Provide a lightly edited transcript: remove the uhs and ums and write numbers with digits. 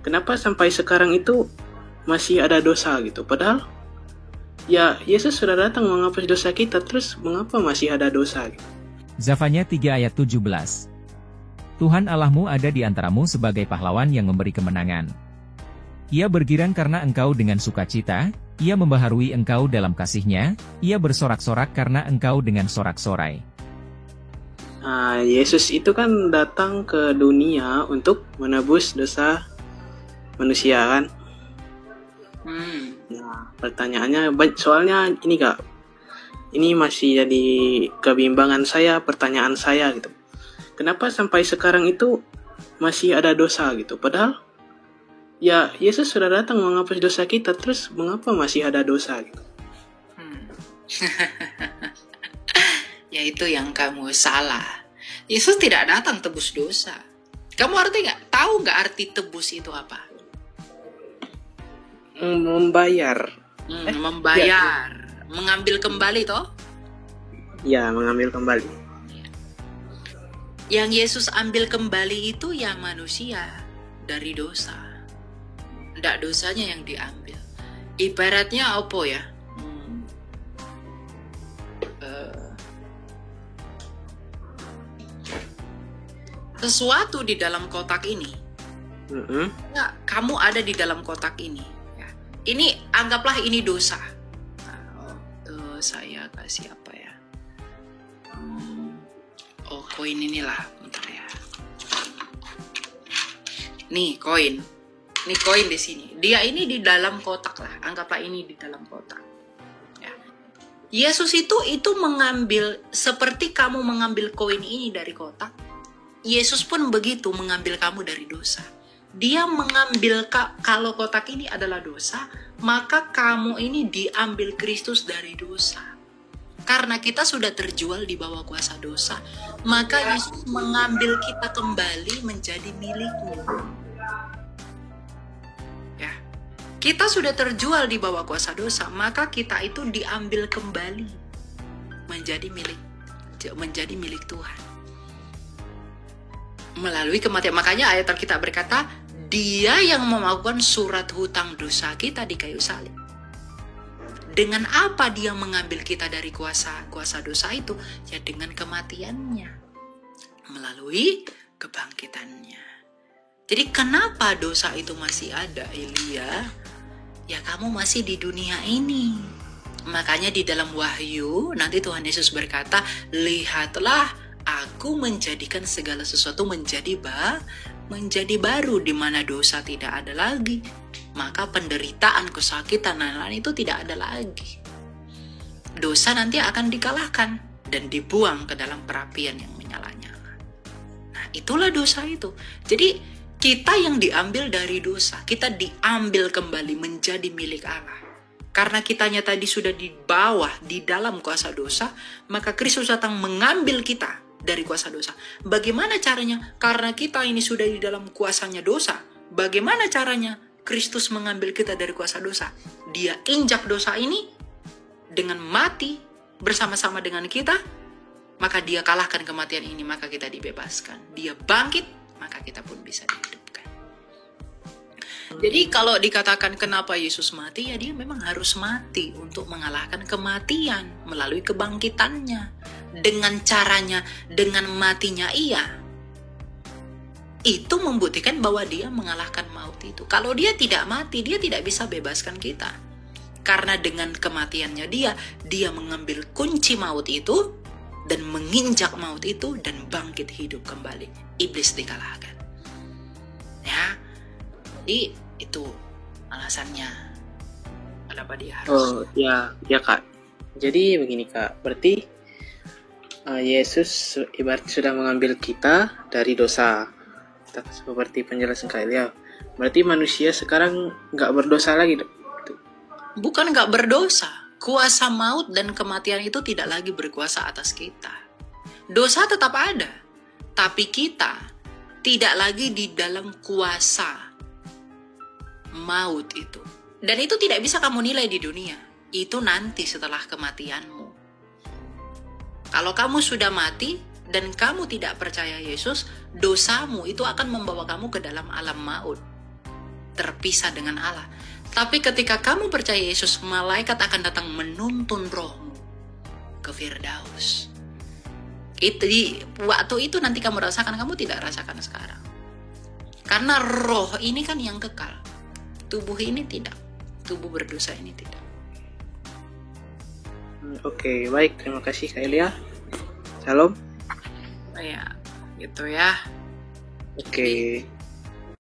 Kenapa sampai sekarang itu masih ada dosa gitu? Padahal ya Yesus sudah datang menghapus dosa kita, terus mengapa masih ada dosa gitu? Zefanya 3 ayat 17. Tuhan Allahmu ada di antaramu sebagai pahlawan yang memberi kemenangan. Ia bergirang karena engkau dengan sukacita, ia membaharui engkau dalam kasih-Nya, ia bersorak-sorak karena engkau dengan sorak-sorai. Yesus itu kan datang ke dunia untuk menebus dosa manusia kan? Nah, pertanyaannya, soalnya ini Kak, ini masih jadi kebimbangan saya, pertanyaan saya gitu. Kenapa sampai sekarang itu masih ada dosa gitu? Padahal ya Yesus sudah datang menghapus dosa kita, terus mengapa masih ada dosa gitu? Ya itu yang kamu salah. Yesus tidak datang tebus dosa. Kamu tahu nggak arti tebus itu apa? Membayar. Membayar. Mengambil kembali toh? Ya, mengambil kembali. Yang Yesus ambil kembali itu ya manusia dari dosa. Tidak dosanya yang diambil. Ibaratnya apa ya? Sesuatu di dalam kotak ini. Nah, kamu ada di dalam kotak ini. Ya. Ini anggaplah ini dosa. Saya kasih apa ya? Koin inilah, bentar ya. Nih koin. Ini koin di sini. Dia ini di dalam kotak lah. Anggaplah ini di dalam kotak. Ya. Yesus itu mengambil seperti kamu mengambil koin ini dari kotak. Yesus pun begitu mengambil kamu dari dosa. Dia mengambil kalau kotak ini adalah dosa, maka kamu ini diambil Kristus dari dosa. Karena kita sudah terjual di bawah kuasa dosa, maka Yesus mengambil kita kembali menjadi miliknya. Ya. Kita sudah terjual di bawah kuasa dosa, maka kita itu diambil kembali menjadi milik Tuhan. Melalui kematian. Makanya ayat Alkitab berkata, Dia yang melakukan surat hutang dosa kita di kayu salib. Dengan apa Dia mengambil kita dari kuasa dosa itu? Ya dengan kematiannya. Melalui kebangkitannya. Jadi kenapa dosa itu masih ada, Elia? Ya kamu masih di dunia ini. Makanya di dalam Wahyu, nanti Tuhan Yesus berkata, lihatlah, Aku menjadikan segala sesuatu menjadi baru, di mana dosa tidak ada lagi. Maka penderitaan, kesakitan, lain-lain itu tidak ada lagi. Dosa nanti akan dikalahkan dan dibuang ke dalam perapian yang menyala-nyala. Nah, itulah dosa itu. Jadi, kita yang diambil dari dosa, kita diambil kembali menjadi milik Allah. Karena kitanya tadi sudah di bawah, di dalam kuasa dosa, maka Kristus datang mengambil kita dari kuasa dosa. Bagaimana caranya? Karena kita ini sudah di dalam kuasanya dosa. Bagaimana caranya Kristus mengambil kita dari kuasa dosa? Dia injak dosa ini dengan mati bersama-sama dengan kita, maka Dia kalahkan kematian ini, maka kita dibebaskan. Dia bangkit, maka kita pun bisa dihidupkan. Jadi kalau dikatakan kenapa Yesus mati, ya Dia memang harus mati untuk mengalahkan kematian melalui kebangkitannya. Dengan caranya, dengan matinya Ia, itu membuktikan bahwa Dia mengalahkan maut itu. Kalau Dia tidak mati, Dia tidak bisa bebaskan kita. Karena dengan kematiannya Dia mengambil kunci maut itu dan menginjak maut itu dan bangkit hidup kembali. Iblis dikalahkan. Ya, jadi itu alasannya kenapa Dia harus. Ya Kak. Jadi begini Kak, berarti Yesus ibarat sudah mengambil kita dari dosa. Seperti penjelasan Kak Elia. Berarti manusia sekarang nggak berdosa lagi. Bukan nggak berdosa. Kuasa maut dan kematian itu tidak lagi berkuasa atas kita. Dosa tetap ada. Tapi kita tidak lagi di dalam kuasa maut itu. Dan itu tidak bisa kamu nilai di dunia. Itu nanti setelah kematianmu. Kalau kamu sudah mati dan kamu tidak percaya Yesus, dosamu itu akan membawa kamu ke dalam alam maut. terpisah dengan Allah. Tapi ketika kamu percaya Yesus, malaikat akan datang menuntun rohmu ke Firdaus. Waktu itu nanti kamu rasakan, kamu tidak rasakan sekarang. Karena roh ini kan yang kekal. Tubuh ini tidak. Tubuh berdosa ini tidak. Oke, baik. Terima kasih Kak Elia. Shalom. Ya, gitu ya. Oke.